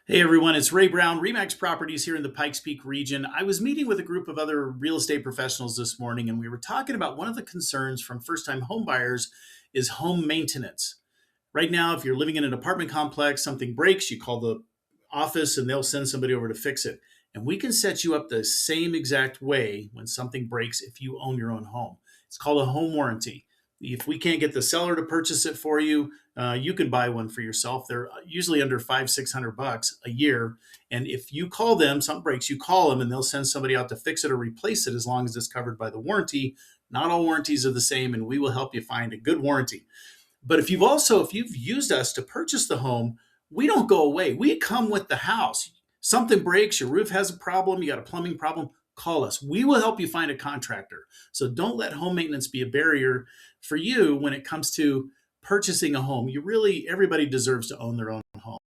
Hey everyone, it's Ray Brown, Remax Properties here in the Pikes Peak region. I was meeting with a group of other real estate professionals this morning, and we were talking about one of the concerns from first time home buyers is home maintenance. Right now, if you're living in an apartment complex, something breaks, you call the office and they'll send somebody over to fix it. And we can set you up the same exact way when something breaks if you own your own home. It's called a home warranty. If we can't get the seller to purchase it for you, you can buy one for yourself. They're usually under 500-600 bucks a year. And if you call them, something breaks, you call them and they'll send somebody out to fix it or replace it as long as it's covered by the warranty. Not all warranties are the same, and we will help you find a good warranty. But if you've used us to purchase the home, we don't go away. We come with the house. Something breaks, your roof has a problem, you got a plumbing problem, call us. We will help you find a contractor. So don't let home maintenance be a barrier for you when it comes to purchasing a home. Everybody deserves to own their own home.